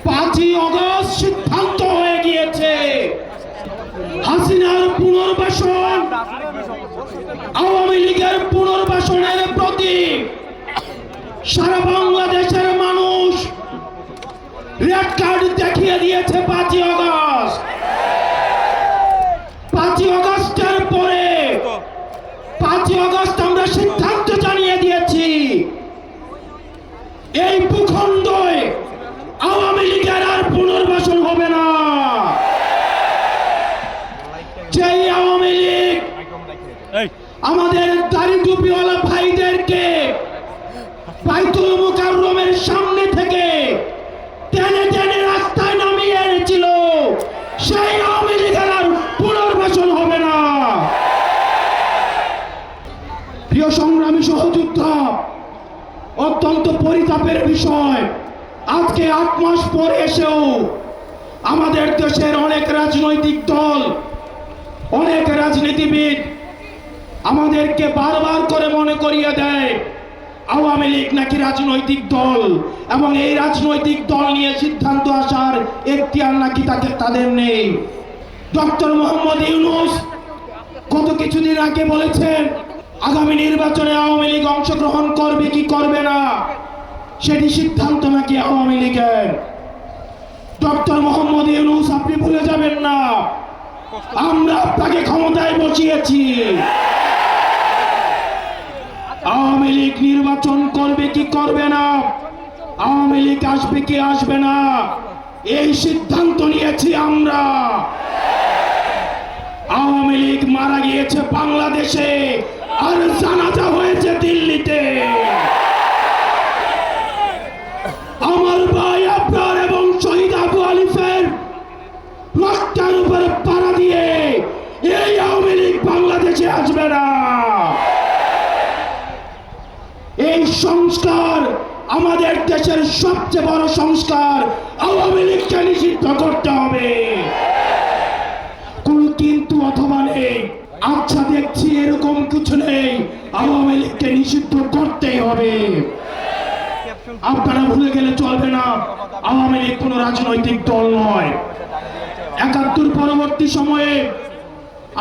5ই August সিদ্ধান্ত হয়ে গিয়েছে হাসিনার পুনর্বাসন, আওয়ামী লীগের পুনর্বাসনের প্রতি সারা বাংলাদেশের মানুষ রেড কার্ড দেখিয়ে দিয়েছে। 5ই আগস্ট, 5ই আগস্টের পরে 5ই আগস্ট আমরা সিদ্ধান্ত জানিয়ে দিয়েছি এই ভূখণ্ডে আওয়ামী লীগের আর পুনর্বাসন হবে না। যেই আওয়ামী লীগ আমাদের দাড়ি টুপিওয়ালা ভাইদেরকে বাইতুল মুকাররমের সামনে থেকে টেনে টেনে রাস্তায় নামিয়ে এনেছিল, সেই আওয়ামী লীগের আর পুনর্বাসন হবে না। প্রিয় সংগ্রামী সহযোদ্ধা, অত্যন্ত পরিতাপের বিষয়, আজকে 8 মাস পরে এসেও আমাদের দেশের অনেক রাজনৈতিক দল, অনেক রাজনীতিবিদ আমাদেরকে বারবার করে মনে করিয়ে দেয় আওয়ামী লীগ নাকি রাজনৈতিক দল, এবং এই রাজনৈতিক দল নিয়ে সিদ্ধান্ত আসার এখতিয়ার নাকি তাদের নেই। ডক্টর মোহাম্মদ ইউনূস গত কিছুদিন আগে বলেছেন আগামী নির্বাচনে আওয়ামী লীগ অংশগ্রহণ করবে কি করবে না সেটি সিদ্ধান্ত নাকি আওয়ামী লীগের। ডক্টর মোহাম্মদ ইউনূস, আপনি ভুলে যাবেন না আমরা আপনাকে ক্ষমতায় বসিয়েছি। আওয়ামী লীগ নির্বাচন করবে কি করবে না, আওয়ামী লীগ আসবে কি আসবে না, এই সিদ্ধান্ত নিয়েছি আমরা। আওয়ামী লীগ মারা গিয়েছে বাংলাদেশে, আর জানাজা হয়েছে দিল্লিতে। আমার ভাই আপনার এবং শহীদ আবু আলিফের রক্তের উপরে পাড়া দিয়ে এই আওয়ামী লীগ বাংলাদেশে আসবে না। এই সংস্কার আমাদের দেশের সবচেয়ে বড় সংস্কার, আওয়ামী লীগকে নিষিদ্ধ করতে হবে। কোন কিন্তু অথবা নেই, আচ্ছা দেখছি এরকম কিছু নেই, আওয়ামী লীগকে নিষিদ্ধ করতেই হবে। আপনারা ভুলে গেলে চলবে না, আওয়ামী লীগ কোন রাজনৈতিক দল নয়। ৭১ পরবর্তী সময়ে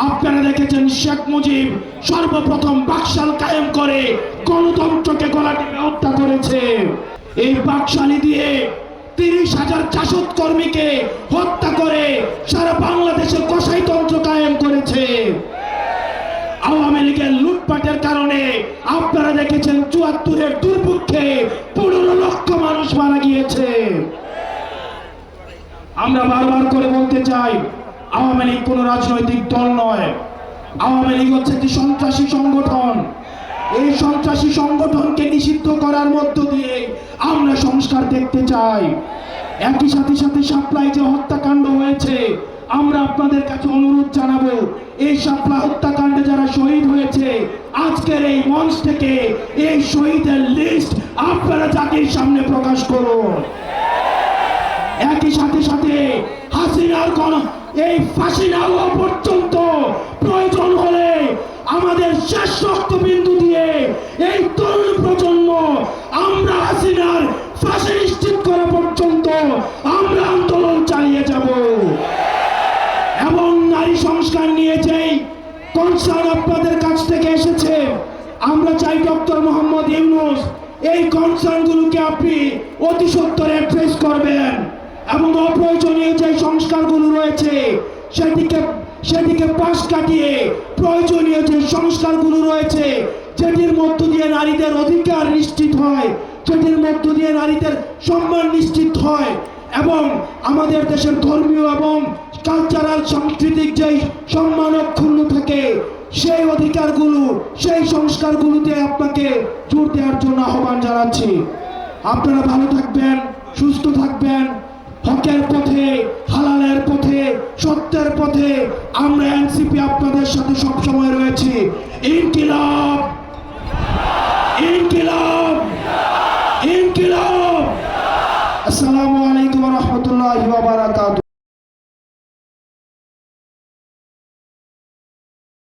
আপনারা দেখেছেন শেখ মুজিব সর্বপ্রথম বাকশাল কায়েম করে গণতন্ত্রকে গলা টিপে হত্যা করেছে। এই বাকশালী দিয়ে ৩০,০০০ জাসদ কর্মীকে হত্যা করে সারা বাংলাদেশে কসাইতন্ত্র কায়েম করেছে। আওয়ামী লীগের লুটপাটের কারণে আপনারা দেখেছেন ৭৪-এর দুর্ভিক্ষে ১৫ লক্ষ মানুষ মারা গিয়েছে। আমরা বারবার করে বলতে চাই আওয়ামী লীগ কোন রাজনৈতিক দল নয়, আওয়ামী লীগ হচ্ছে একটি সন্ত্রাসী সংগঠন। এই সন্ত্রাসী সংগঠনকে নিষিদ্ধ করার মধ্য দিয়ে আমরা সংস্কার দেখতে চাই। একই সাথে সাথে শাপলায় যে হত্যাকাণ্ড হয়েছে, আমরা আপনাদের কাছে অনুরোধ জানাবো এই শাপলা হত্যাকাণ্ডে যারা শহীদ হয়েছে আজকের এই মঞ্চ থেকে এই শহীদের লিস্ট আপনারা জাতির সামনে প্রকাশ করুন। একই সাথে সাথে হাসিনার এই ফাঁসি না হওয়া পর্যন্ত প্রয়োজন হলে আমাদের শেষ রক্তবিন্দু দিয়ে এই তরুণ প্রজন্ম আমরা হাসিনার ফাঁসি নিশ্চিত করা পর্যন্ত আমরা আন্দোলন চালিয়ে যাব। এবং নারী সংস্কার নিয়ে যেই কনসার্ন আপনাদের কাছ থেকে এসেছে, আমরা চাই ডক্টর মোহাম্মদ ইউনূস এই কনসার্নগুলোকে আপনি অতি সত্বর অ্যাড্রেস করবেন এবং অপ্রয়োজনীয় যে সংস্কারগুলো রয়েছে সেদিকে পাশ কাটিয়ে প্রয়োজনীয় যে সংস্কারগুলো রয়েছে যেটির মধ্য দিয়ে নারীদের অধিকার নিশ্চিত হয়, যেটির মধ্য দিয়ে নারীদের সম্মান নিশ্চিত হয় এবং আমাদের দেশের ধর্মীয় এবং কালচারাল সাংস্কৃতিক যেই সম্মান অক্ষুণ্ণ থাকে, সেই অধিকারগুলো সেই সংস্কারগুলোতে আপনাকে জোর দেওয়ার জন্য আহ্বান জানাচ্ছি। আপনারা ভালো থাকবেন, সুস্থ থাকবেন, হকের পথে, হালালের পথে, সত্যের পথে আমরা এনসিপি আপনাদের সাথে সবসময় রয়েছি। ইনকিলাব।